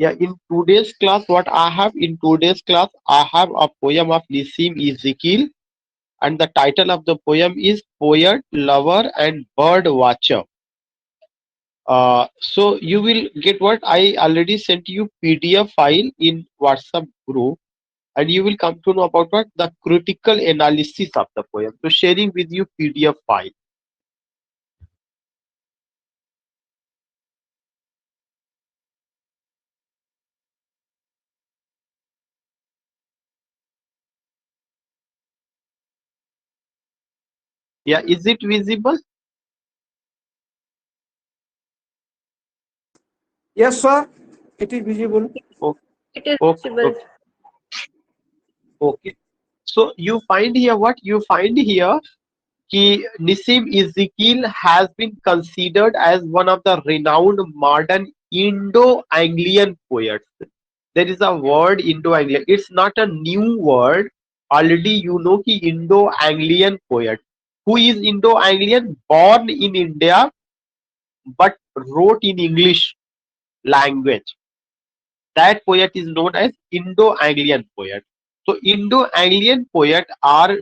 Yeah, in today's class, what I have in today's class, I have a poem of Nissim Ezekiel, and the title of the poem is Poet, Lover, and Bird Watcher. So you will get what I already sent you PDF file in WhatsApp group, and you will come to know about what the critical analysis of the poem. So sharing with you PDF file. Yeah, is it visible? Yes, sir. It is visible. Okay, It is okay, visible. okay. Okay. So you find here what you find here. Nissim Ezekiel has been considered as one of the renowned modern Indo-Anglian poets. There is a word Indo-Anglian. It's not a new word. Already you know ki Indo-Anglian poet. Who is Indo-Anglian? Born in India but wrote in English language. That poet is known as Indo-Anglian poet. So Indo-Anglian poet are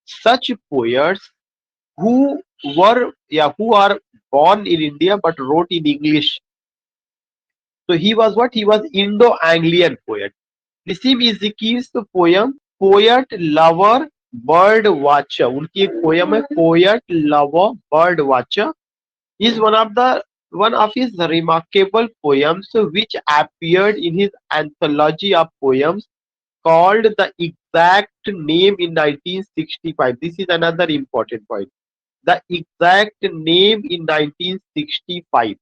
such poets who who are born in India but wrote in English. So he was what? He was Indo-Anglian poet. Nissim Ezekiel's poem Poet Lover Bird Watcher, उनकी एक poem है Poet Lover Bird Watcher, is one of his remarkable poems which appeared in his anthology of poems called The Exact Name in 1965. This is another important point. The exact name in 1965.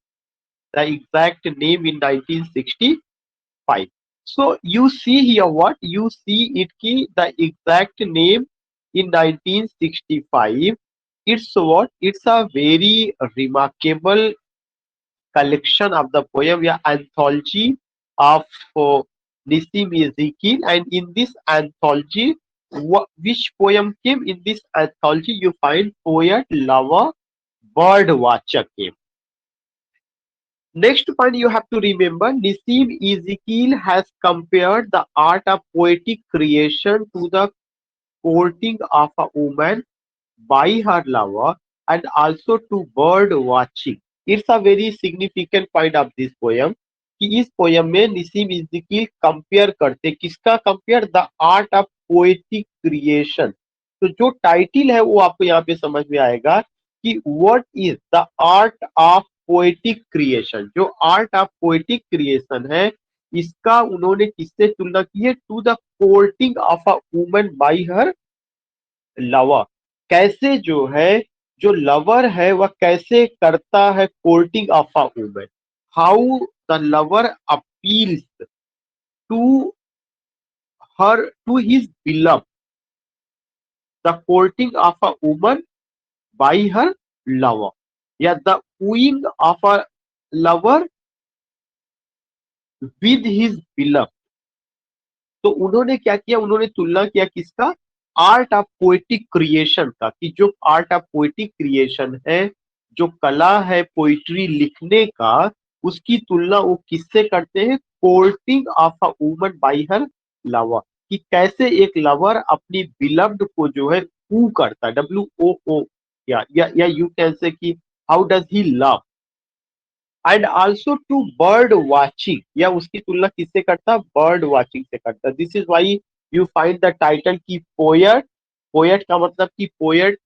The exact name in 1965. So you see here what you see it ki the exact name in 1965. It's what? It's a very remarkable collection of the poem, yeah, anthology of Nissim Ezekiel, and in this anthology, which poem came in this anthology? You find Poet Lover Bird Watcher came. Next point you have to remember, Nissim Ezekiel has compared the art of poetic creation to the courting of a woman by her lover and also to bird watching. It's a very significant point of this poem कि इस poem में निसीम इज़िकील compare करते, किसका compare? The art of poetic creation. तो जो title है वो आपको यहाँ पे समझ में आएगा कि what is the art of poetic creation. जो आर्ट ऑफ पोएटिक क्रिएशन है इसका उन्होंने किससे तुलना की है? To the courting of a woman by her lover. कैसे जो है जो लवर है वह कैसे करता है courting of a woman. How the lover appeals to her to his beloved. The courting of a woman by her lover या the wooing of a lover with his beloved. तो उन्होंने क्या किया? उन्होंने तुलना किया किसका? आर्ट ऑफ पोएटिक क्रिएशन का, कि जो आर्ट ऑफ पोएटिक क्रिएशन है, जो कला है पोइट्री लिखने का, उसकी तुलना वो किससे करते हैं? Courting of a woman by her lover. कि कैसे एक लवर अपनी बिलव्ड को जो है कू करता है, WOO, या यू कैन से कि how does he love. And also to bird watching, या उसकी तुलना किससे करता? बर्ड वाचिंग से करता. This is why you find the title की पोएट. पोएट का मतलब कि पोएट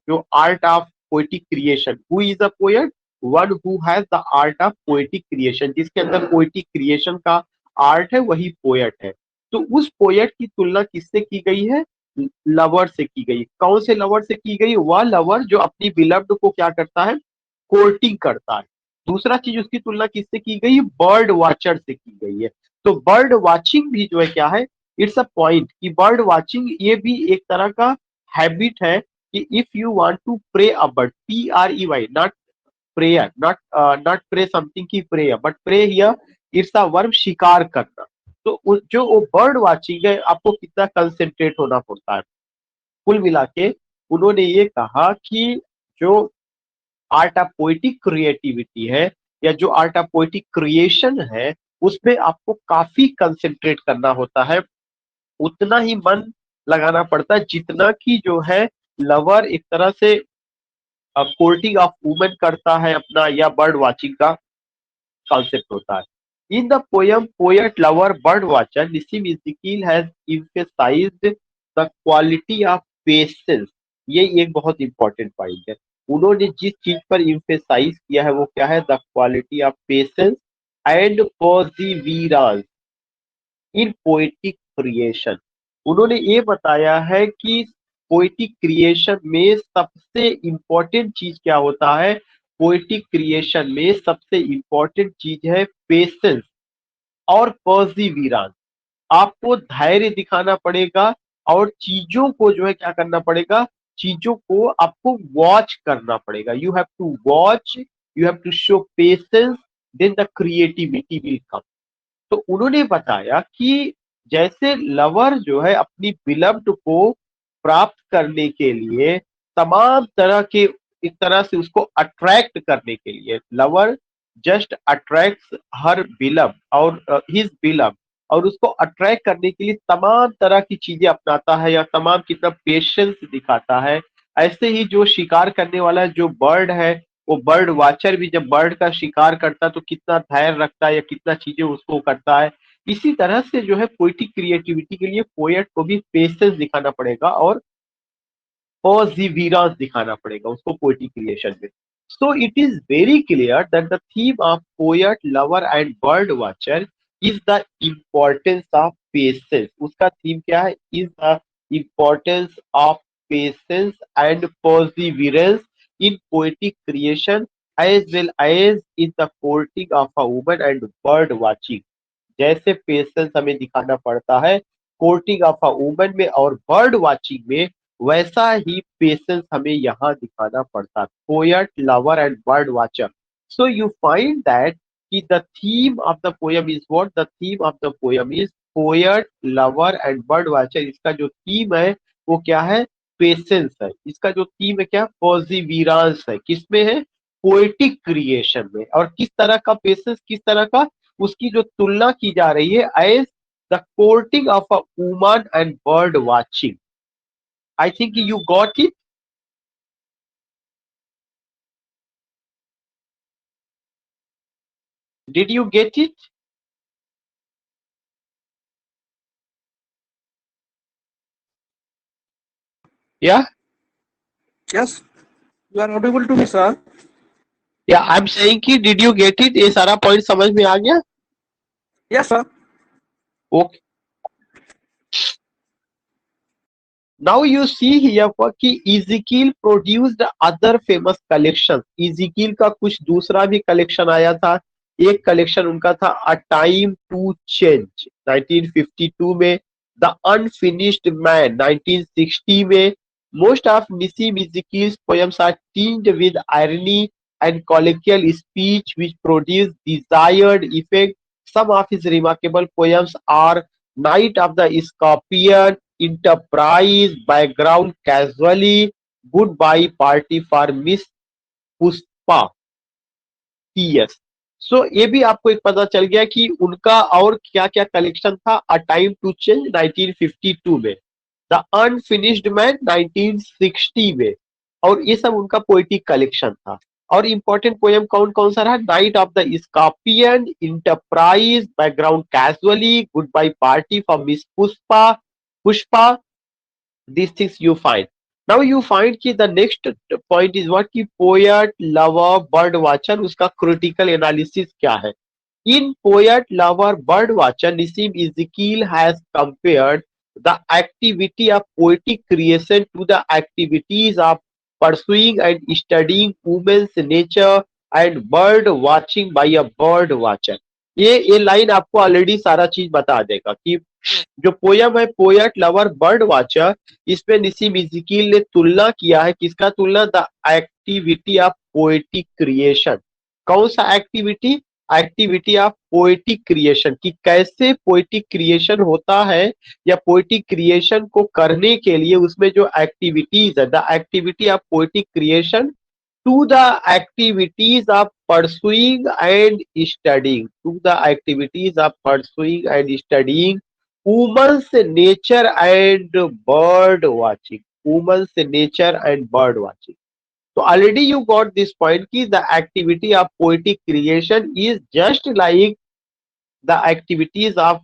जो art of poetic creation. Who is a poet? One who has the art of poetic creation. जिसके अंदर पोएटिक क्रिएशन का आर्ट है वही पोएट है. तो उस पोएट की तुलना किससे की गई है? लवर से की गई. कौन से लवर से की गई? वह लवर जो अपनी बिलव्ड को क्या करता है? कोर्टिंग करता है. दूसरा चीज उसकी तुलना किससे की गई? बर्ड वॉचर से की गई है. तो बर्ड वॉचिंग भी जो है क्या है? इट्स अ पॉइंट कि बर्ड वॉचिंग ये भी एक तरह का हैबिट है कि if you want to prey a bird, PREY, not prayer, not prey something की prayer, but prey here it's a verb, शिकार करना. तो जो वो बर्ड वॉचिंग है आपको कितना कंसेंट्रेट होना पड़ता है. कुल मिला के उन्होंने ये कहा कि जो आर्ट ऑफ पोएटिक क्रिएटिविटी है या जो आर्ट ऑफ पोएटिक क्रिएशन है उसमें आपको काफी कंसेंट्रेट करना होता है, उतना ही मन लगाना पड़ता है जितना कि जो है लवर एक तरह से कोर्टिंग ऑफ वुमेन करता है अपना, या बर्ड वाचिंग का कॉन्सेप्ट होता है. In the poem Poet Lover Bird Watcher, Nissim Ezekiel has emphasized the quality of patience. ये एक बहुत इंपॉर्टेंट पॉइंट है. उन्होंने जिस चीज पर इम्फेसाइज किया है वो क्या है? The quality of patience and Perseverance in poetic creation. उन्होंने ये बताया है कि पोएटिक क्रिएशन में सबसे इंपॉर्टेंट चीज क्या होता है? पोएटिक क्रिएशन में सबसे इंपॉर्टेंट चीज है पेशेंस और परसिवियरेंस. आपको धैर्य दिखाना पड़ेगा और चीजों को जो है क्या करना पड़ेगा? चीजों को आपको वॉच करना पड़ेगा. You have to watch, you have to show patience, then the creativity will come. तो उन्होंने बताया कि जैसे लवर जो है अपनी बिलव्ड को प्राप्त करने के लिए तमाम तरह के, एक तरह से उसको अट्रैक्ट करने के लिए, लवर जस्ट अट्रैक्ट्स हर बिलव और हिज बिलव, और उसको अट्रैक्ट करने के लिए तमाम तरह की चीजें अपनाता है या तमाम कितना पेशेंस दिखाता है. ऐसे ही जो शिकार करने वाला जो बर्ड है, वो बर्ड वाचर भी जब बर्ड का शिकार करता है तो कितना धैर्य रखता है या कितना चीजें उसको करता है. इसी तरह से जो है पोएटिक क्रिएटिविटी के लिए पोएट को भी पेशेंस दिखाना पड़ेगा और perseverance दिखाना पड़ेगा उसको पोएटिक क्रिएशन में. So it is very clear that the theme of poet lover and bird watcher is the importance of patience. उसका थीम क्या है? Is the importance of patience and perseverance in poetic creation as well as in the courting of a woman and bird watching. जैसे patience हमें दिखाना पड़ता है courting of a woman में और बर्ड वाचिंग में, वैसा ही पेशेंस हमें यहाँ दिखाना पड़ता है. Poet lover and bird watcher. So you find that कि the theme of the poem is what? The theme of the poem is poet lover and bird watcher. इसका जो थीम है वो क्या है? पेशेंस है. इसका जो थीम है क्या? परसिवियरेंस है. किसमें है? पोएटिक क्रिएशन में. और किस तरह का पेशेंस? किस तरह का? उसकी जो तुलना की जा रही है as the courting of a woman and bird watching. I think you got it. Did you get it? Yeah Yes, you are audible to me, sir. Yeah I am saying कि डिड यू गेट इट? ये सारा point समझ में आ गया? Yes, sir. Okay. Now you see here कि Ezekiel produced other famous collection. Ezekiel का कुछ दूसरा भी कलेक्शन आया था. एक कलेक्शन उनका था अ टाइम टू चेंज 1952 में, द अनफिनिश्ड मैन 1960 में. Most of Nissim Ezekiel's poems are tinged with irony and colloquial speech which produce desired effect. Some of his remarkable poems are Night of the Scorpion, Enterprise, Background Casually, Goodbye Party for Miss Pushpa, PS. सो ये भी आपको एक पता चल गया कि उनका और क्या क्या कलेक्शन था. अ टाइम टू चेंज 1952 में, द अनफिनिश्ड मैन 1960 में, और ये सब उनका पोएटिक कलेक्शन था. और इंपॉर्टेंट पोएम कौन कौन सा रहा? Night of the scorpion, enterprise, background casually, goodbye party for miss Pushpa. Pushpa, these things you find. Now you find कि the next point is what कि poet, lover, bird watcher, उसका critical analysis क्या है? In poet, lover, bird watcher, Nissim Ezekiel has compared the activity of poetic creation to the activities of pursuing and studying women's nature and bird watching by a bird watcher. ये line आपको already सारा चीज बता देगा कि जो poem है poet lover bird watcher, इसमें निसिम इज़िकील ने तुलना किया है. किसका तुलना? The activity of poetic creation. कौन सा activity? Activity of poetic creation, कि कैसे पोएटिक क्रिएशन होता है या पोएटिक क्रिएशन को करने के लिए उसमें जो एक्टिविटीज है, the activity of poetic creation to the activities of pursuing and studying, to the activities of pursuing and studying women's nature and bird watching. Women's nature and bird watching. So already you got this point ki the activity of poetic creation is just like the activities of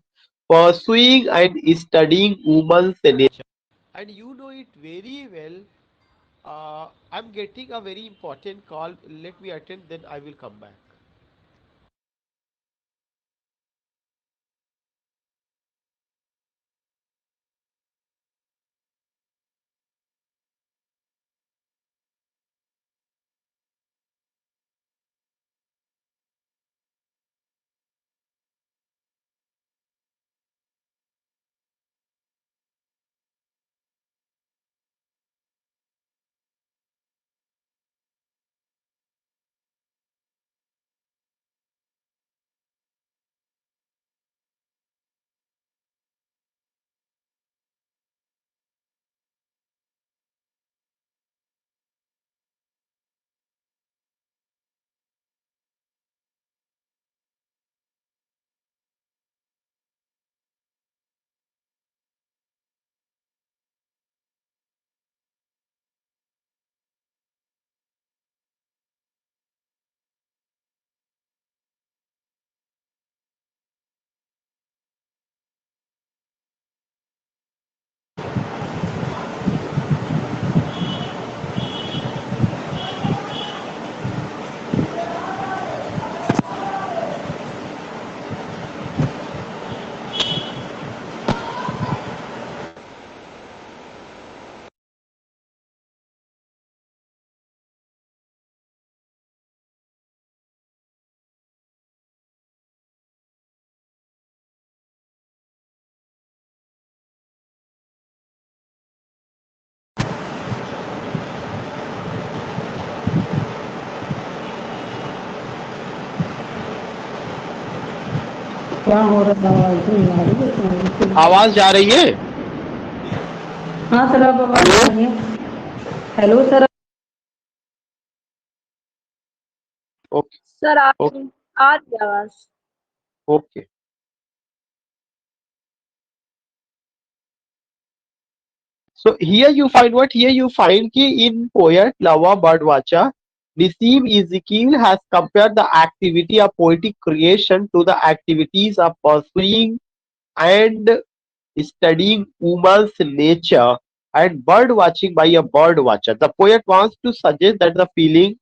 pursuing and studying women's nature. And you know it very well. I'm getting a very important call. Let me attend, then I will come back. क्या हो रहा है? आवाज नहीं आ रही है तुम्हारी। आवाज जा रही है? हाँ सर, अब आवाज आ रही है। Hello sir. ओके सर आ ओके आ रही है आवाज। Okay. So here you find what? Here you find ki in poet Lava Birdwatcher, Nissim Ezekiel has compared the activity of poetic creation to the activities of pursuing and studying woman's nature and bird watching by a bird watcher. The poet wants to suggest that the feeling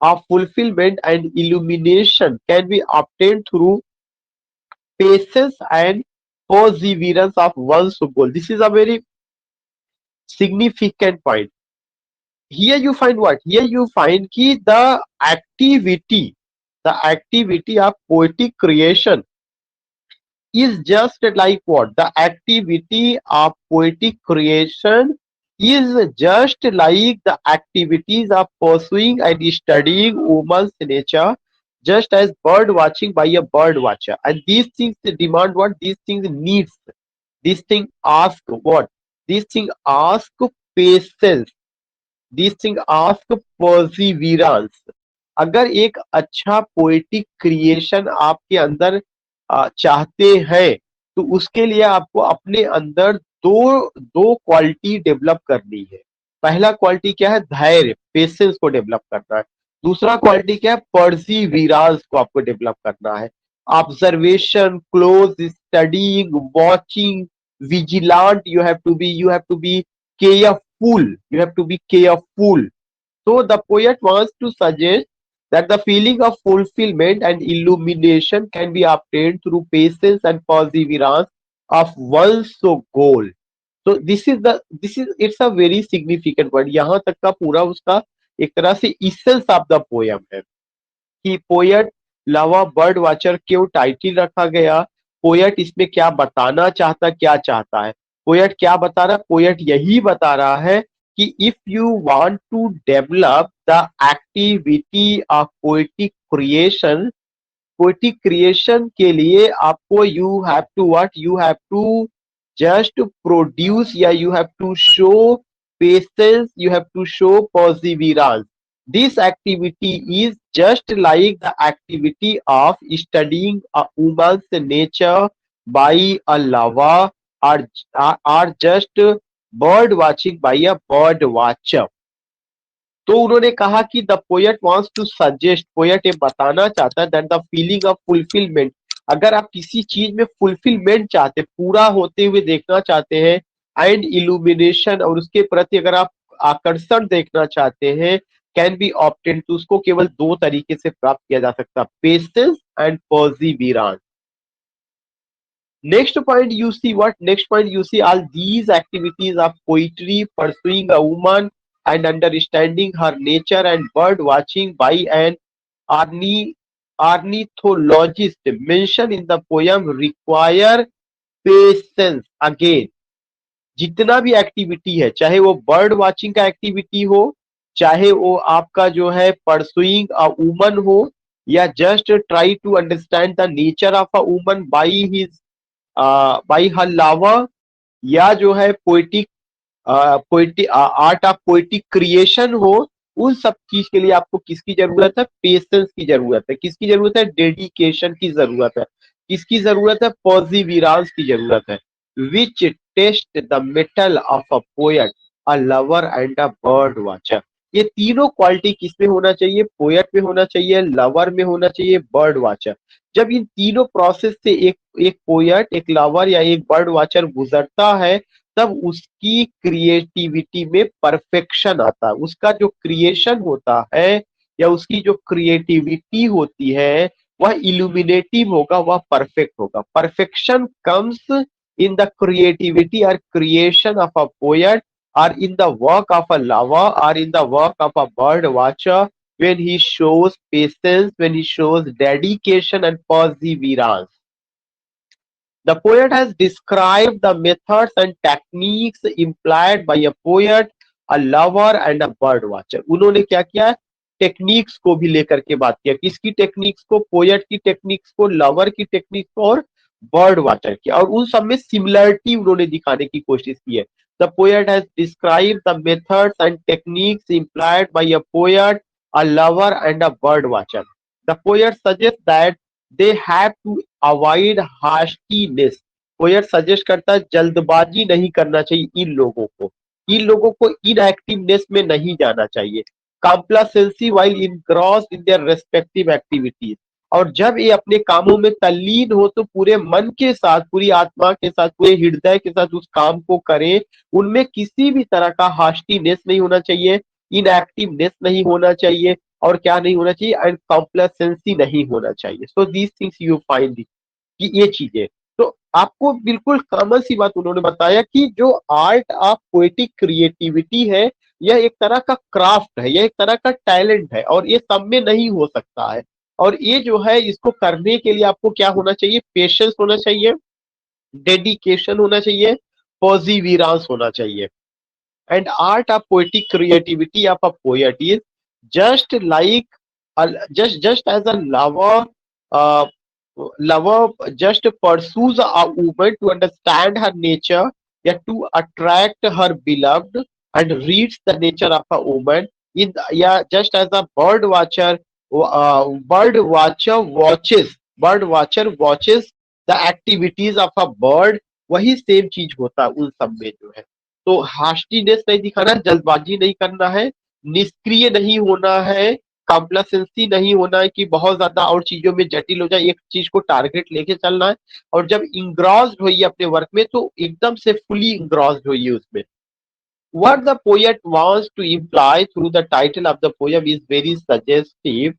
of fulfillment and illumination can be obtained through patience and perseverance of one's goal. This is a very significant point. Here you find what? Here you find ki the activity of poetic creation is just like what? The activity of poetic creation is just like the activities of pursuing and studying woman's nature, just as bird watching by a bird watcher. And these things demand what? These things needs. These things ask what? These things ask patience. These things ask perseverance. अगर एक अच्छा poetic creation आपके अंदर चाहते हैं तो उसके लिए आपको अपने अंदर दो दो क्वालिटी डेवलप करनी है. पहला क्वालिटी क्या है? धैर्य, पेशेंस को डेवलप करना है. दूसरा क्वालिटी क्या है? परसीवियरेंस को आपको डेवलप करना है. Observation, close studying, watching, vigilant, you have to be careful, you have to be careful. So the poet wants to suggest that the feeling of fulfillment and illumination can be obtained through patience and perseverance of one's goal. So this is it's a very significant word. यहाँ तक का पूरा उसका एक तरह से essence of the poem है कि पोएट लावा बर्ड वाचर क्यों टाइटल रखा गया, पोएट इसमें क्या बताना चाहता, क्या चाहता है. पोएट क्या बता रहा है? पोएट यही बता रहा है कि if you want to develop the activity of poetic creation के लिए आपको you have to what? You have to just produce या you have to show patience, you have to show perseverance. This activity is just like the activity of studying a woman's nature by a lover, or just bird watching by a bird watcher. तो उन्होंने कहा कि the poet wants to suggest, poet ये बताना चाहता है that the feeling of fulfilment, अगर आप किसी चीज में फुलफिलमेंट चाहते, पूरा होते हुए देखना चाहते हैं, एंड इल्यूमिनेशन, और उसके प्रति अगर आप आकर्षण देखना चाहते हैं, कैन बी ऑब्टेन, तो उसको केवल दो तरीके से प्राप्त किया जा सकता है, patience and Perseverance. Next point you see what? Next point you see all these activities of poetry, pursuing a woman and understanding her nature, and bird watching by an ornithologist mentioned in the poem require patience. Again, जितना भी activity है, चाहे वो bird watching का activity हो, चाहे वो आपका जो है परसुइंग अ वुमन हो, या just try to understand the nature of a woman by his by her lover, या जो है poetic art of poetic creation हो, उन सब चीज के लिए आपको किसकी जरूरत है? पेशेंस की जरूरत है. किसकी जरूरत है? डेडिकेशन की जरूरत है. किसकी जरूरत है? पर्सिवियरेंस की जरूरत है. Which test the metal of a poet, a lover and a bird watcher. ये तीनों क्वालिटी किसमें होना चाहिए? पोएट में होना चाहिए, लवर में होना चाहिए, बर्ड वॉचर. जब इन तीनों प्रोसेस से एक पोएट, एक लवर या एक बर्ड वॉचर गुजरता है, तब उसकी क्रिएटिविटी में परफेक्शन आता है. उसका जो क्रिएशन होता है या उसकी जो क्रिएटिविटी होती है, वह इल्यूमिनेटिव होगा, वह परफेक्ट होगा. Perfection comes in the creativity और creation of a poet, or in the work of a lover, or in the work of a bird watcher, when he shows patience, when he shows dedication and perseverance. The poet has described the methods and techniques employed by a poet, a lover and a bird watcher. उन्होंने क्या किया? Techniques को भी लेकर के बात किया. किसकी टेक्निक्स को? पोएट की टेक्निक्स को, लवर की टेक्निक्स को, और बर्ड वाटर की. और उन सब में सिमिलरिटी उन्होंने दिखाने की कोशिश की है. The poet has described the methods and techniques employed by a poet, a lover and a bird watcher. The poet suggests that they have to avoid hastiness. Poet suggest करता है जल्दबाजी नहीं करना चाहिए इन लोगों को. इन लोगों को इनएक्टिवनेस में नहीं जाना चाहिए. Complacency while engrossed in their respective activities. और जब ये अपने कामों में तल्लीन हो तो पूरे मन के साथ, पूरी आत्मा के साथ, पूरे हृदय के साथ उस काम को करें. उनमें किसी भी तरह का हास्टीनेस नहीं होना चाहिए, इनएक्टिवनेस नहीं होना चाहिए, और क्या नहीं होना चाहिए? एंड कॉम्प्लेसेंसी नहीं होना चाहिए. So these things you find कि ये चीजें. तो आपको बिल्कुल कॉमन सी बात उन्होंने बताया कि जो आर्ट ऑफ पोएटिक क्रिएटिविटी है, यह एक तरह का क्राफ्ट है, यह एक तरह का टैलेंट है, और ये सब में नहीं हो सकता है. और ये जो है, इसको करने के लिए आपको क्या होना चाहिए? पेशेंस होना चाहिए, डेडिकेशन होना चाहिए, पर्सिवियरेंस होना चाहिए. And art of poetic creativity of a poet is just like just as a uh, lover just pursues a woman to understand her nature, yet to attract her beloved, and reads the nature of a woman. In yeah, just as a bird watcher watches the activities of a bird, वही same चीज होता है उन सब में जो है. तो हास्टीनेस नहीं दिखाना, जल्दबाजी नहीं करना है, निष्क्रिय नहीं होना है, कॉम्प्लासेंसी नहीं होना है कि बहुत ज्यादा और चीजों में जटिल हो जाए. एक चीज को टारगेट लेके चलना है. और जब इंग्रॉस्ड होइए अपने वर्क में, तो एकदम से फुली इंग्रॉस्ड होइए उसमें. What the poet wants to imply through the title of the poem is very suggestive.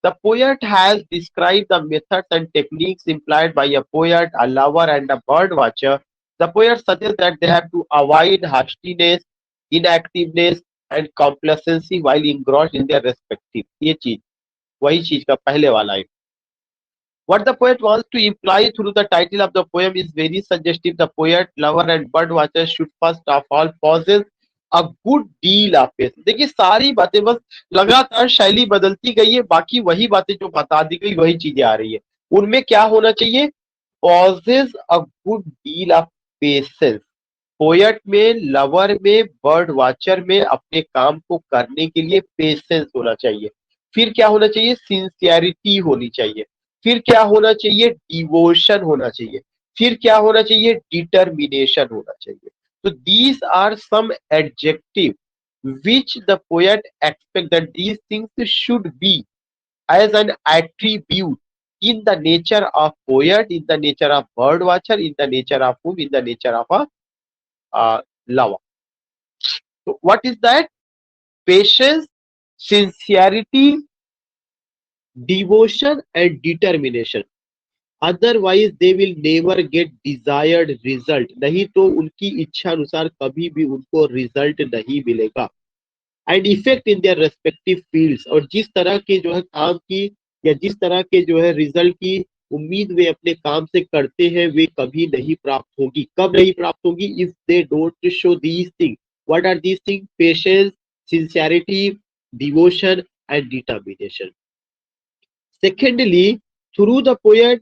The poet has described the methods and techniques employed by a poet, a lover, and a bird watcher. The poet suggests that they have to avoid hastiness, inactiveness, and complacency while engrossed in their respective. ये चीज, वही चीज का पहले वाला है. What the poet wants to imply through the title of the poem is very suggestive. The poet, lover, and bird watcher should first of all possess a good deal of patience. देखिए, सारी बातें बस लगातार शैली बदलती गई है, बाकी वही बातें जो बता दी गई वही चीजें आ रही है. उनमें क्या होना चाहिए? Possess a good deal of patience. Poet में, लवर में, बर्ड वॉचर में अपने काम को करने के लिए पेशेंस होना चाहिए। फिर क्या होना चाहिए? सिंसियरिटी होनी चाहिए। फिर क्या होना चाहिए? डिवोशन होना चाहिए। फिर क्या होना चाहिए? डिटर्मिनेशन होना चाहिए। तो these are some adjective which the poet expect that these things should be as an attribute in the nature of poet, in the nature of bird watcher, in the nature of whom, in the nature of a lover. So what is that? Patience, sincerity, devotion and determination. Otherwise they will never get desired result. नहीं तो उनकी इच्छा अनुसार कभी भी उनको result नहीं मिलेगा। And effect in their respective fields, और जिस तरह के जो है काम की या जिस तरह के जो है रिजल्ट की उम्मीद वे अपने काम से करते हैं वे कभी नहीं प्राप्त होगी। कब नहीं प्राप्त होगी? If they don't show these thing. What are these thing? Patience, sincerity, devotion and determination. Secondly, through the poet,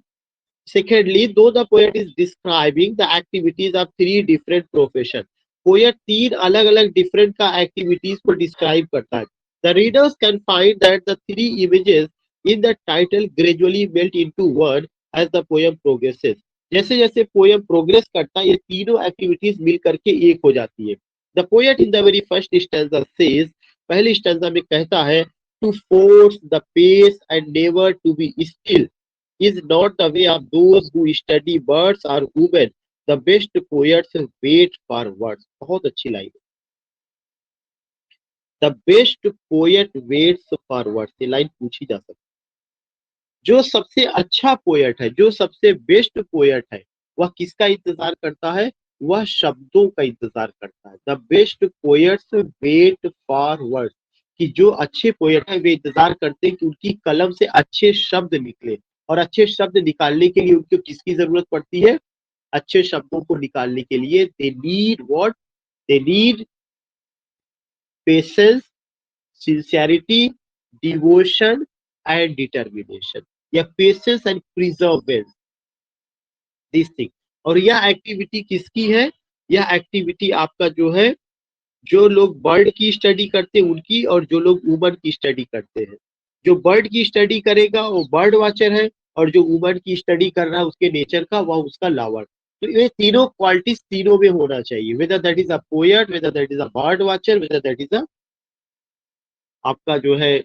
secondly, though the poet is describing the activities of three different professions, poet तीन अलग अलग different का activities को describe करता है। The readers can find that the three images in the title gradually melt into one as the poem progresses. जैसे जैसे poem progress करता है ये तीनों activities मिल करके एक हो जाती है। The poet in the very first stanza says, पहली stanza में कहता है, to force the pace and never to be still is not the way of those who study birds or women. The best poets wait for words. बहुत अच्छी line है। The best poet waits for words. ये line पूछी जा सकती है। जो सबसे अच्छा पोएट है, जो सबसे बेस्ट पोएट है, वह किसका इंतजार करता है? वह शब्दों का इंतजार करता है। The best poets wait for words, कि जो अच्छे पोएट है वे इंतजार करते हैं कि उनकी कलम से अच्छे शब्द निकले, और अच्छे शब्द निकालने के लिए उनको किसकी जरूरत पड़ती है? अच्छे शब्दों को निकालने के लिए they need what? They need patience, sincerity, devotion and determination, या patience and perseverance, this thing. और यह एक्टिविटी किसकी है? यह एक्टिविटी आपका जो है, जो लोग बर्ड की स्टडी करते हैं उनकी, और जो लोग वुमन की स्टडी करते हैं। जो बर्ड की स्टडी करेगा वो बर्ड वॉचर है, और जो वुमन की स्टडी कर रहा है उसके नेचर का, वह उसका लवर। तो ये तीनों क्वालिटीज तीनों में होना चाहिए, whether that is a poet, whether that is a bird watcher, whether that is a आपका जो है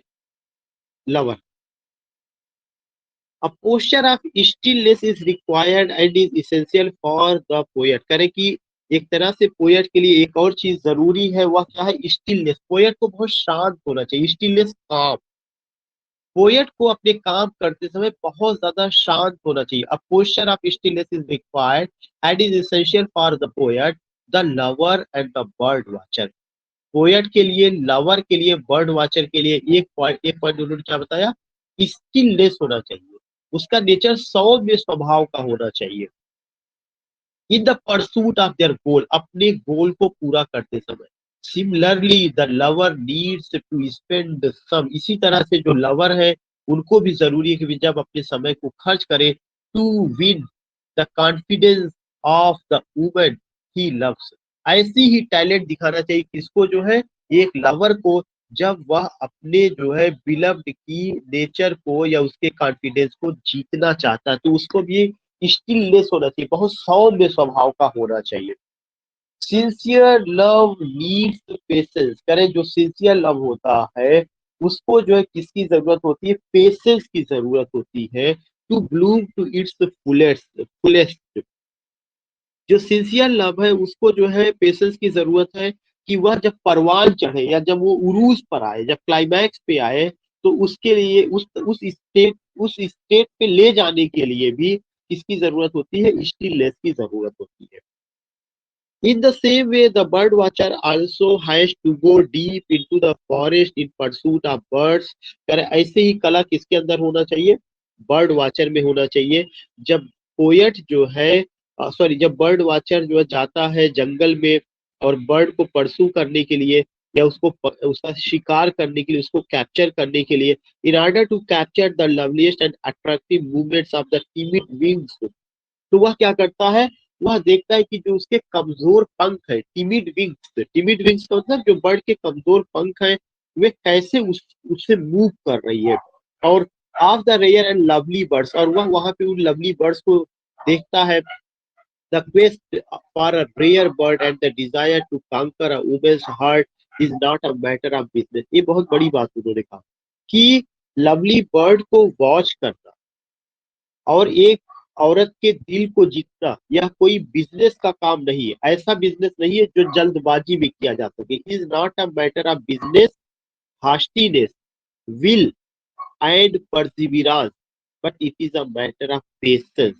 lover. A posture of stillness is required and is essential for the poet. करें कि एक तरह से पोएट के लिए एक और चीज जरूरी है, वह क्या है? स्टिलनेस। पोएट को बहुत शांत होना चाहिए। स्टिलनेस, काम। पोएट को अपने काम करते समय बहुत ज्यादा शांत होना चाहिए। A posture of stillness is required and is essential for the poet, the lover and the bird watcher. Poet के लिए, लवर के लिए, बर्ड वॉचर के लिए एक पॉइंट उन्होंने क्या बताया? स्टिलनेस होना चाहिए। उसका नेचर सौम्य स्वभाव का होना चाहिए। In the pursuit of their goal, अपने गोल को पूरा करते समय। Similarly the lover needs to spend some, इसी तरह से जो लवर है उनको भी जरूरी है कि जब अपने समय को खर्च करे, to win the confidence of the woman he loves. ऐसी ही टैलेंट दिखाना चाहिए किसको? जो है एक लवर को, जब वह अपने जो है बिलव्ड की नेचर को या उसके कॉन्फिडेंस को जीतना चाहता है, तो उसको भी स्टिलनेस होना चाहिए, बहुत सौम्य स्वभाव का होना चाहिए। सिंसियर लव नीड्स पेशेंस, करें जो सिंसियर लव होता है उसको जो है किसकी जरूरत होती है? पेशेंस की जरूरत होती है, to bloom to its fullest. जो सिंसियर लव है उसको जो है पेशेंस की जरूरत है कि वह जब परवान चढ़े या जब वो उरूज पर आए, जब क्लाइमैक्स पे आए, तो उसके लिए उस स्टेट पे ले जाने के लिए भी किसकी जरूरत होती है? स्टिलनेस की जरूरत होती है। In the same way, the bird watcher also has to go deep into the forest in pursuit of birds. कर ऐसे ही कला किसके अंदर होना चाहिए? बर्ड वॉचर में होना चाहिए। जब पोएट जो है, जब बर्ड वॉचर जो है जाता है जंगल में और बर्ड को परसू करने के लिए, या उसका शिकार करने के लिए, उसको कैप्चर करने के लिए, in order to capture the loveliest and attractive movements of the timid wings, तो वह क्या करता है? वह देखता है कि जो उसके कमजोर पंख है, टिमिड विंग्स का मतलब जो बर्ड के कमजोर पंख है, वे कैसे उससे मूव कर रही है। और of the rare and lovely birds, और वह वहां पे उन लवली बर्ड्स को देखता है। The quest for a rare bird and the desire to conquer a woman's heart is not a matter of business. ये बहुत बड़ी बात उन्होंने कहा कि लवली बर्ड को वॉच करना और एक औरत के दिल को जीतना यह कोई बिजनेस का काम नहीं है। ऐसा बिजनेस नहीं है जो जल्दबाजी में किया जा सके। Is not a matter of business, hastiness, will and perseverance, but it is a matter of patience.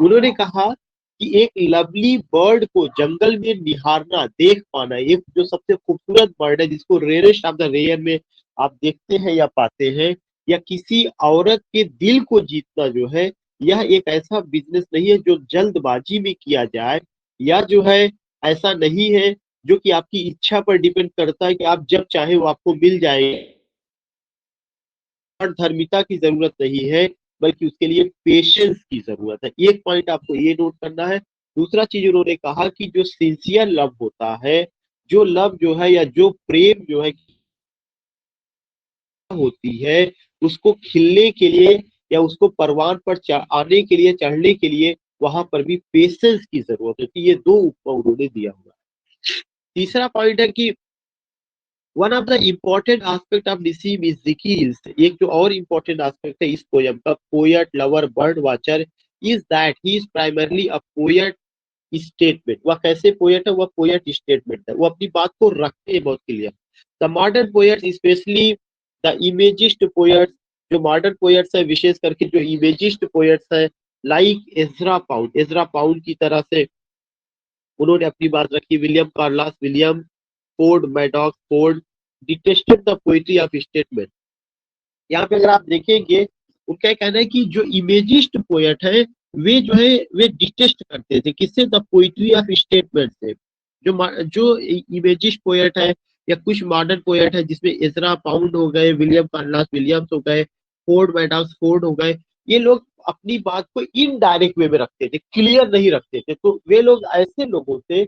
उन्होंने कहा कि एक लवली बर्ड को जंगल में निहारना, देख पाना, एक जो सबसे खूबसूरत बर्ड है जिसको रेयरेस्ट ऑफ द रेयर में आप देखते हैं या पाते हैं, या किसी औरत के दिल को जीतना जो है, यह एक ऐसा बिजनेस नहीं है जो जल्दबाजी में किया जाए, या जो है ऐसा नहीं है जो कि आपकी इच्छा पर डिपेंड करता है कि आप जब चाहे वो आपको मिल जाए। और धर्मिता की जरूरत नहीं है, बल्कि उसके लिए पेशेंस की जरूरत है। एक पॉइंट आपको ये नोट करना है। दूसरा चीज उन्होंने कहा कि जो सिंसियर लव होता है, जो लव जो है या जो प्रेम जो है होती है, उसको खिलने के लिए या उसको परवान पर आने के लिए, चढ़ने के लिए वहां पर भी पेशेंस की जरूरत होती है। ये दो उपमा उन्होंने दिया हुआ है। तीसरा पॉइंट है कि one of the important aspect of Nissim Ezekiel, एक जो और इम्पोर्टेंट एस्पेक्ट है इस पोयम का, poet lover bird watcher, is that he is primarily a poet statement. वह कैसे पोएट है? वह पोएट स्टेटमेंट है, वो अपनी बात को रखते हैं बहुत clear. The modern poets, specially the imagist poets, जो मॉडर्न पोएट्स है विशेष करके जो इमेजिस्ट पोएट्स है, लाइक एजरा पाउंड की तरह से उन्होंने अपनी बात रखी। William Carlos William, Ford Madox Ford detested the poetry of statement. यहाँ पे अगर आप देखेंगे, उनका कहना है कि जो इमेजिस्ट पोएट है, वे जो है वे डिटेस्ट करते थे किससे? द पोइट्री ऑफ स्टेटमेंट से। जो इमेजिस्ट पोएट है या कुछ मॉडर्न पोएट है, जिसमें एजरा पाउंड हो गए, विलियम कार्लास विलियम्स हो गए, फोर्ड मैडॉक्स फोर्ड हो गए, ये लोग अपनी बात को इनडायरेक्ट वे में रखते थे, क्लियर नहीं रखते थे। तो वे लोग ऐसे लोगों थे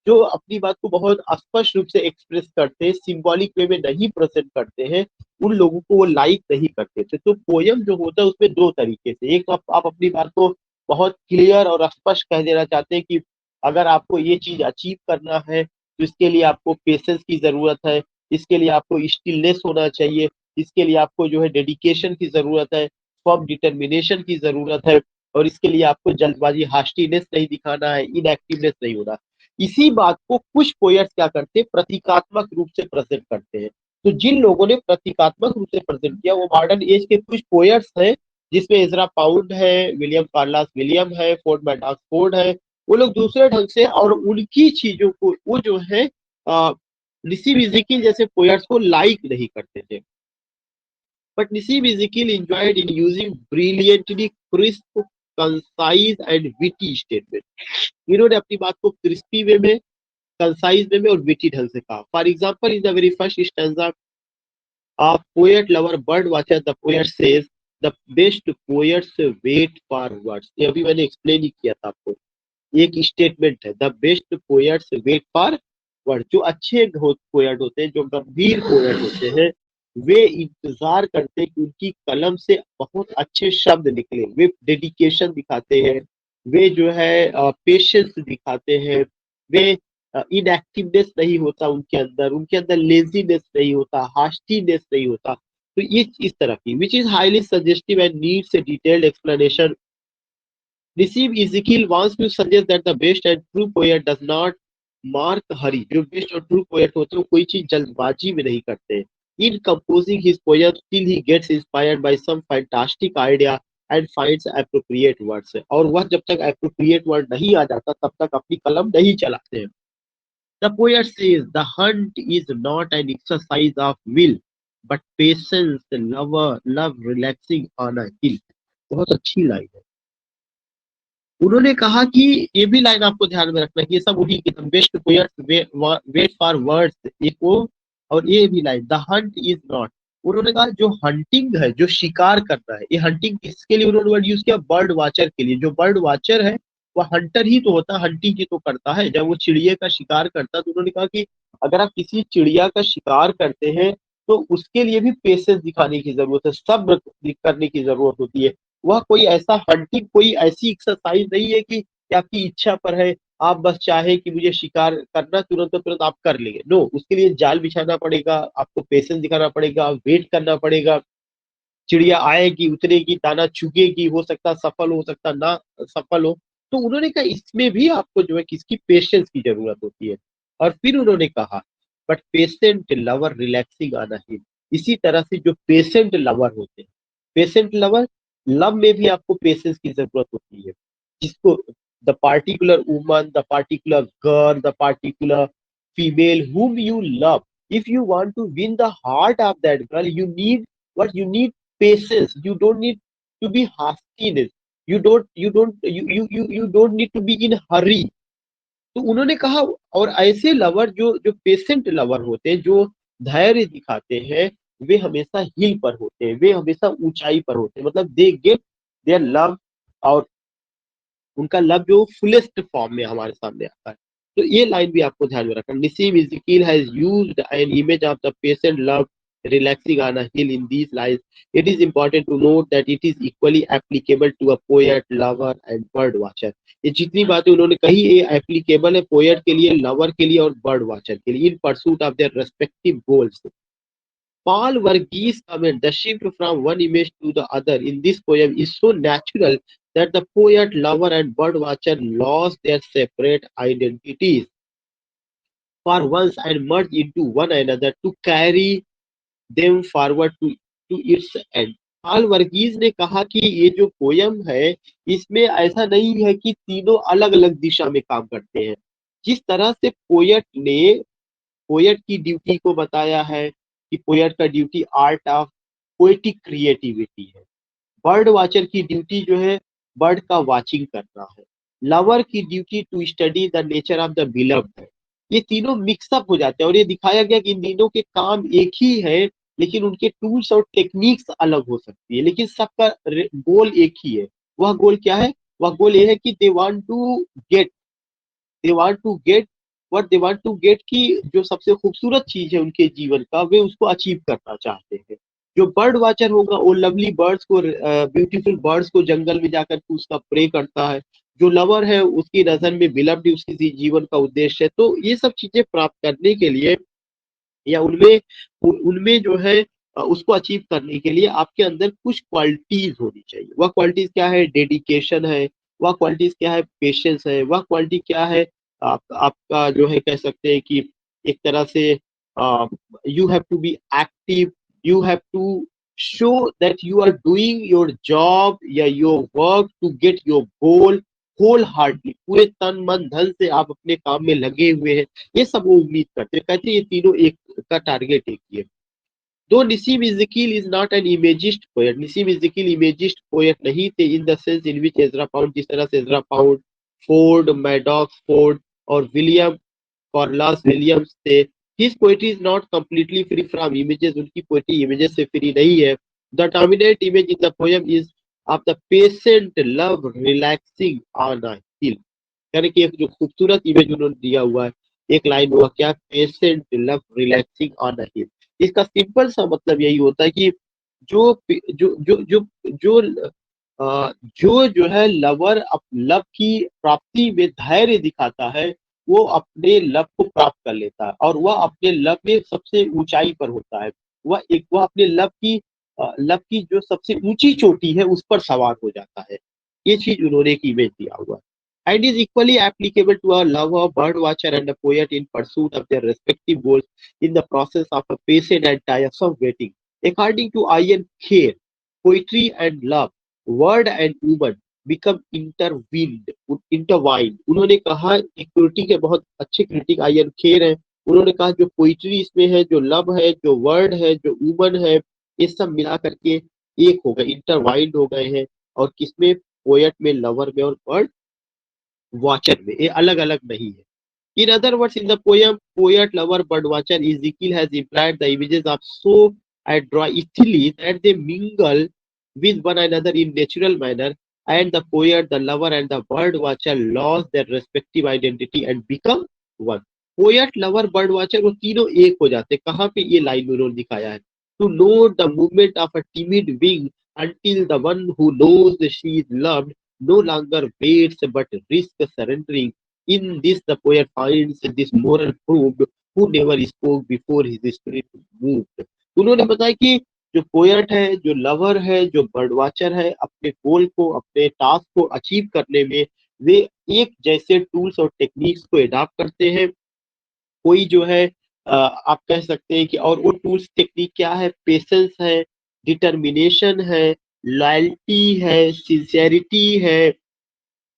जो अपनी बात को बहुत स्पष्ट रूप से एक्सप्रेस करते हैं, सिंबॉलिक वे में नहीं प्रेजेंट करते हैं, उन लोगों को वो लाइक नहीं करते थे। तो पोयम जो होता है उसमें दो तरीके से, एक तो आप अपनी बात को बहुत क्लियर और स्पष्ट कह देना चाहते हैं कि अगर आपको ये चीज अचीव करना है तो इसके लिए आपको पेशेंस की जरूरत है, इसके लिए आपको स्टिलनेस होना चाहिए, इसके लिए आपको जो है डेडिकेशन की जरूरत है, फर्म डिटर्मिनेशन की जरूरत है, और इसके लिए आपको जल्दबाजी, हास्टीनेस नहीं दिखाना है, इनएक्टिवनेस नहीं होना। इसी बात को कुछ पोएट्स क्या करते हैं? प्रतीकात्मक रूप से प्रेजेंट करते हैं। तो जिन लोगों ने प्रतीकात्मक रूप से प्रेजेंट किया वो मॉडर्न एज के कुछ पोएट्स हैं, जिसमें एजरा पाउंड है, विलियम कार्लास विलियम है, फोर्ड मैडॉक्स फोर्ड है। वो लोग दूसरे ढंग से और उनकी चीजों को वो जो है निसीम इज़िकील जैसे पोएट्स को लाइक नहीं करते थे। But Nissim Ezekiel enjoyed in using brilliantly crisp, concise and witty statement. इन्होंने अपनी बात को क्रिस्पी वे में, कंसाइज वे में और विटी ढंग से कहा। For example, in the very first stanza of poet lover bird watcher, the poet says the best poets wait for words. ये अभी मैंने एक्सप्लेन ही किया था आपको, एक स्टेटमेंट है, the best poets wait for word. जो अच्छे पोएट होते हैं, जो गंभीर पोएट होते हैं, वे इंतजार करते हैं कि उनकी कलम से बहुत अच्छे शब्द निकले। वे डेडिकेशन दिखाते हैं, वे जो है पेशेंस दिखाते हैं, वे इनएक्टिवनेस नहीं होता उनके अंदर लेजीनेस नहीं होता, हास्टीनेस नहीं होता। तो ये इस तरह की, which is highly suggestive and needs a detailed explanation. Nissim Ezekiel wants to suggest that the best and true poet does not mark hurry. जो बेस्ट और ट्रू पोएट होते हैं वो कोई चीज जल्दबाजी में नहीं करते। In composing his poems, still he gets inspired by some fantastic idea and finds appropriate words. और वह जब तक appropriate word नहीं आ जाता तब तक अपनी कलम नहीं चलाते हैं। The poet says the hunt is not an exercise of will, but patience, love relaxing on a hill. बहुत अच्छी लाइन है। उन्होंने कहा कि ये भी लाइन आपको ध्यान में रखना है कि ये सब उन्हीं की, best poets wait for words, एक वो, और ये भी line, the hunt is not. उन्होंने कहा जो हंटिंग है, जो शिकार करना है, ये हंटिंग किसके लिए उन्होंने वर्ड यूज किया? बर्ड वाचर के लिए। जो बर्ड वाचर है वह हंटर ही तो होता है, हंटिंग ही तो करता है। जब वो चिड़िया का शिकार करता है तो उन्होंने कहा कि अगर आप किसी चिड़िया का शिकार करते हैं तो उसके लिए भी पेशेंस दिखाने की जरूरत है, सब्र करने की जरूरत होती है। वह कोई ऐसा हंटिंग, कोई ऐसी एक्सरसाइज नहीं है कि आपकी इच्छा पर है, आप बस चाहे कि मुझे शिकार करना तुरंत तुरंत आप कर लेंगे। नो, उसके लिए जाल बिछाना पड़ेगा, आपको पेशेंस दिखाना पड़ेगा, वेट करना पड़ेगा। चिड़िया आएगी, उतरेगी, दाना चुगेगी, हो सकता सफल हो सकता ना सफल हो। तो उन्होंने कहा इसमें भी आपको जो है किसकी पेशेंस की जरूरत होती है। और फिर उन्होंने कहा बट पेशेंट लवर रिलैक्सिंग आना ही। इसी तरह से जो पेशेंट लवर होते हैं, पेशेंट लवर, लव में भी आपको पेशेंस की जरूरत होती है। जिसको the particular woman, the particular girl, the particular female whom you love, if you want to win the heart of that girl, you need what you need patience. You don't need to be hastiness. You don't need to be in hurry. तो उन्होंने कहा और ऐसे lover जो जो patient lover होते हैं, जो धैर्य दिखाते हैं, वे हमेशा हिल पर होते हैं, वे हमेशा ऊंचाई पर होते हैं। मतलब दे गेट देयर लव, और उनका लव जो फुलेस्ट फॉर्म में हमारे सामने आता है। तो ये लाइन भी आपको ध्यान में रखना। Nissim Ezekiel has used an image of the patient love relaxing on a hill in these lines. It is important to note that it is equally applicable to a poet, lover and bird watcher. ये जितनी बातें उन्होंने कही ये applicable है poet के लिए, lover के लिए और बर्ड वाचर के लिए, इन pursuit of their respective goals. Paul Verghese comment, the shift from one image to the other in this poem is so natural that the poet, lover, and bird watcher lost their separate identities for once and merged into one another to carry them forward to its end. पाल वर्गीज ने कहा कि ये जो poem है इसमें ऐसा नहीं है कि तीनों अलग अलग दिशा में काम करते हैं। जिस तरह से पोएट ने पोएट की ड्यूटी को बताया है कि पोएट का duty art of poetic creativity है, बर्ड वाचर की ड्यूटी जो है बर्ड का वाचिंग करना है, लवर की duty to study the nature of the beloved है। ये तीनों मिक्सअप हो जाते हैं और ये दिखाया गया कि इन तीनों के काम एक ही है, लेकिन उनके टूल्स और टेक्निक्स अलग हो सकती है, लेकिन सबका गोल एक ही है। वह गोल क्या है? वह गोल ये है कि they want to get what they want to get, की जो सबसे खूबसूरत चीज है उनके जीवन का वे उसको अचीव करना चाहते हैं। जो बर्ड वाचर होगा वो लवली बर्ड्स को, ब्यूटीफुल बर्ड्स को जंगल में जाकर के उसका प्रे करता है। जो लवर है उसकी नजर में बिलव्ड उसकी जीवन का उद्देश्य है। तो ये सब चीजें प्राप्त करने के लिए या उनमें उनमें जो है उसको अचीव करने के लिए आपके अंदर कुछ क्वालिटीज होनी चाहिए। वह क्वालिटीज क्या है? डेडिकेशन है, वह क्वालिटीज क्या है? पेशेंस है, वह क्वालिटी क्या है? आपका जो है कह सकते हैं कि एक तरह से you have to be active, you have to show that you are doing your job या your work to get your goal whole heartly, पूरे तन मन धन से आप अपने काम में लगे हुए हैं। ये सब वो उम्मीद करते हैं, कहते हैं ये तीनों एक का टारगेट एक ही है। Though Nissim Ezekiel is not an imagist poet, Nissim Ezekiel imagist poet नहीं थे in the sense in which Ezra Pound, जिस तरह से Ezra Pound, Ford, Madox Ford और विलियम कॉर्लास विलियम्स थे। His poetry is not completely free from images, उनकी poetry images से free नहीं है। The dominant image in the poem is of the patient love relaxing on a hill, यानी कि एक जो खूबसूरत इमेज उन्होंने दिया हुआ है, एक लाइन हुआ क्या? Patient love relaxing on a hill. इसका सिंपल सा मतलब यही होता है कि जो जो जो जो जो जो है लवर लव की प्राप्ति में धैर्य दिखाता है, वो अपने लव को प्राप्त कर लेता है और वह अपने लव में सबसे ऊंचाई पर होता है। वह अपने लव की जो सबसे ऊंची चोटी है उस पर सवार हो जाता है। ये चीज उन्होंने एक इमेज दिया हुआ है। And is equally applicable to a lover, bird watcher, and a poet in pursuit of their respective goals in the process of a patient and tiresome waiting. According to Ian Kerr, poetry and love, word and woman become intertwined. उन्होंने कहा, एक critic है, बहुत अच्छे critic ion Kher है, उन्होंने कहा जो पोइट्री इसमें है, जो लव है, जो वर्ड है, जो वुमन है, ये सब मिला करके एक हो गए, इंटरवाइंड हो गए हैं। और किसमें? पोएट में, लवर में और बर्ड वाचर में, ये अलग अलग नहीं है। In other words, in the poem, poet, lover, bird watcher, Ezekiel has implied the images of so adroitly that they mingle with one another in natural manner, and the poet, the lover and the bird watcher lost their respective identity and become one. Poet lover bird watcher वो तीनों एक हो जाते हैं। कहाँ पे ये line उन्होंने दिखाया है? To note the movement of a timid wing until the one who knows she is loved no longer waits but risks surrendering. In this the poet finds this moral proved who never spoke before his spirit moved. उन्होंने बताया कि जो poet है, जो lover है, जो bird watcher है, अपने गोल को, अपने टास्क को अचीव करने में वे एक जैसे टूल्स और टेक्निक्स को एडॉप्ट करते हैं। कोई जो है आप कह सकते हैं कि और वो टूल्स टेक्निक क्या है? पेशेंस है, डिटर्मिनेशन है, लॉयल्टी है, सिंसेरिटी है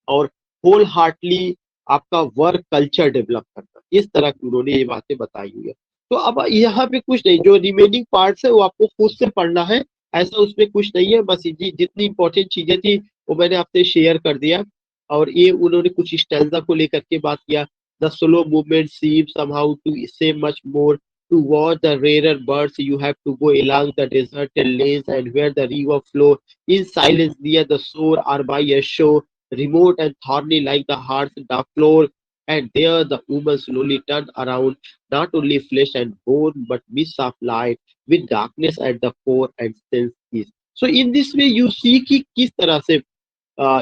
और होल हार्टली आपका वर्क कल्चर डेवलप करना। इस तरह की उन्होंने ये बातें बताई हुई है। तो अब यहाँ पे कुछ नहीं, जो रिमेनिंग पार्ट्स है वो आपको खुद से पढ़ना है, ऐसा उसमें कुछ नहीं है। बस जितनी इंपॉर्टेंट चीजें थी वो मैंने आपसे शेयर कर दिया। और ये उन्होंने कुछ स्टैंजा को लेकर के बात किया। The slow movement seems somehow to say much more to watch the rarer birds you have to go along the deserted lanes and where the river flow in silence near the shore or by a shore remote and thorny like the heart's dark floor. And there the woman slowly turned around, not only flesh and bone, but mist of light, with darkness at the core and sense peace. So in this way you see कि किस तरह से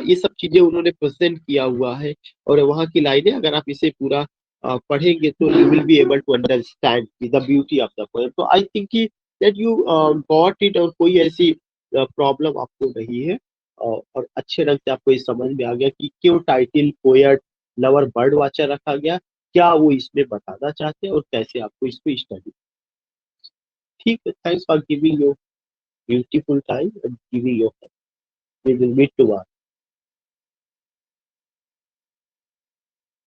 ये सब चीजें उन्होंने present किया हुआ है। और वहाँ की लाइनें अगर आप इसे पूरा पढ़ेंगे तो you will be able to understand the beauty of the poem. तो आई थिंक कि दैट यू गॉट इट और कोई ऐसी प्रॉब्लम आपको नहीं है। और अच्छे ढंग से आपको ये समझ में आ गया कि क्यों title poet lover bird watcher रखा गया, क्या वो इसमें बताना चाहते हैं और कैसे आपको इसको स्टडी। ठीक है, thanks for giving your beautiful time and giving your, we will meet tomorrow.